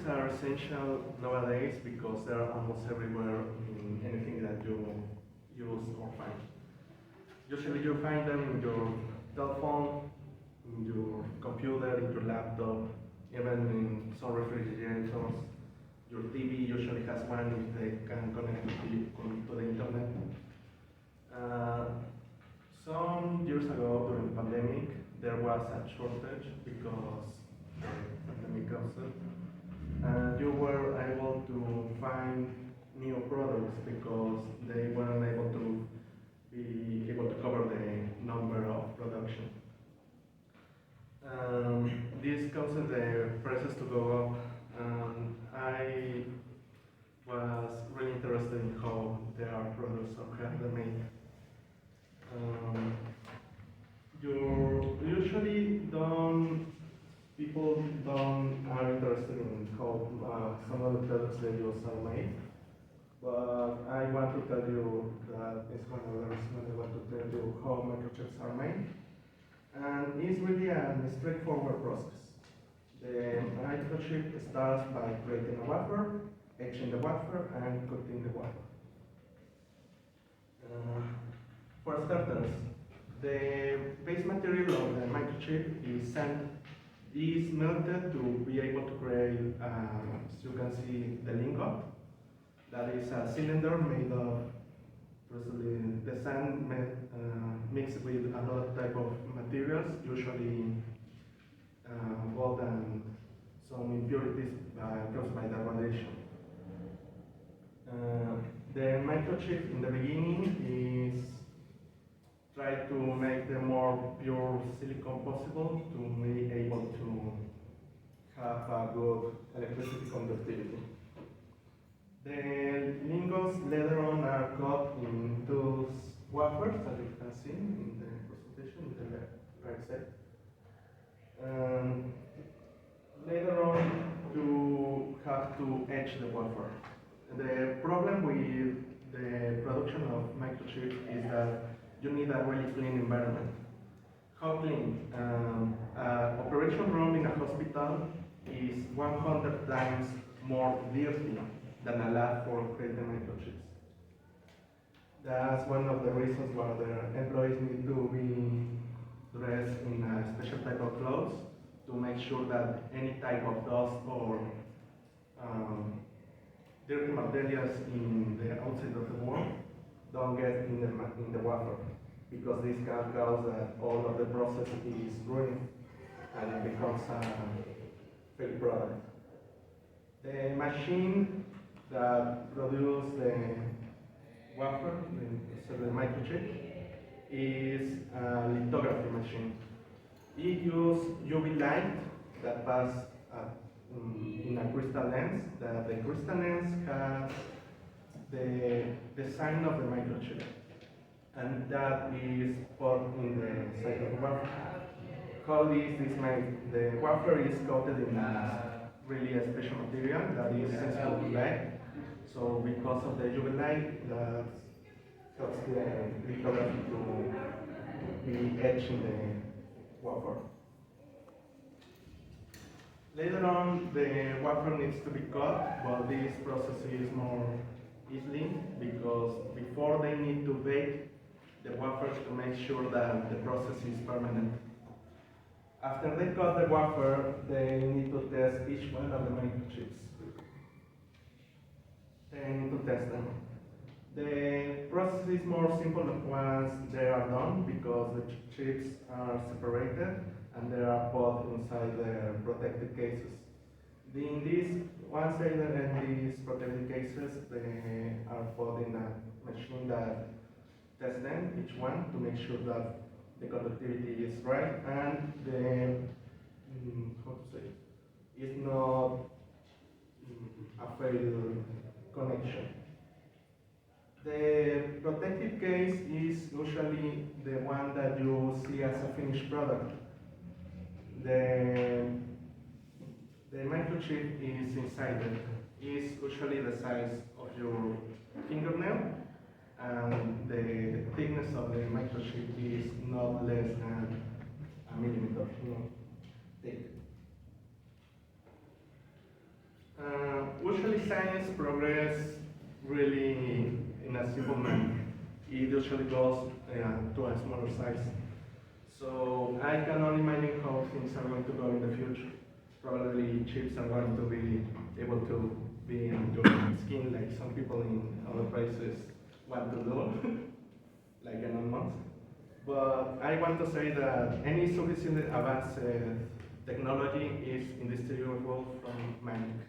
microchips are essential nowadays because they're almost everywhere in anything that you use or find. Usually you find them in your telephone, in your computer, in your laptop, even in some refrigerators. Your TV usually has one if they can connect to the internet. Uh, some years ago during the pandemic, there was a shortage because the pandemic caused, and you were able to find new products because they weren't able to be able to cover the number of production. This caused the prices to go up, and I was really interested in how they are produced or how they're made. Usually people don't are interested in how some of the products they use are made, but I want to tell you that it's one of the reasons I want to tell you how microchips are made. And it's really a straightforward process. The microchip starts by creating a wafer, etching the wafer, and cutting the wafer. For starters, the base material of the microchip is melted to be able to create, as you can see, the lingot. That is a cylinder made of the sand mixed with another type of materials, usually gold and some impurities caused by the radiation. The microchip in the beginning is try to make the more pure silicon possible to be able to have a good electricity conductivity. The lingots later on are cut into wafers, as you can see in the presentation, in the right side. Later on, you have to etch the wafer. The problem with the production of microchips is that you need a really clean environment. How clean? Operation room in a hospital is 100 times more dirty than a lab for creating microchips. That's one of the reasons why the employees need to be dressed in a special type of clothes to make sure that any type of dust or dirty materials in the outside of the wall don't get in the wafer, because this can cause that all of the process is ruined and it becomes a fake product. The machine that produces the wafer, the microchip, is a lithography machine. It uses UV light that passes in a crystal lens. The crystal lens has the sign of the microchip, and that is put in the side of the wafer. How this is made? The wafer is coated in a really special material that is sensitive to light. So because of the UV light, that helps the lithography to be etched in the wafer. Later on, the wafer needs to be cut, but this process is more easily because before they need to bake the wafers to make sure that the process is permanent. After they cut the wafer, they need to test each one of the microchips. They need to test them. The process is more simple once they are done because the chips are separated and they are put inside the protected cases. Once they are in these protected cases, they are put in a machine that tests them, each one, to make sure that the conductivity is right and the, it's not a failed connection. The protected case is usually the one that you see as a finished product. The microchip is inside it. It's usually the size of your fingernail, and the thickness of the microchip is not less than a millimeter thick. science progress really in a simple manner. It usually goes to a smaller size. So I can only imagine how things are going to go in the future. Probably chips are going to be able to be in your skin like some people in other places want to do, like Elon Musk. But I want to say that any sufficiently advanced technology is indistinguishable from magic.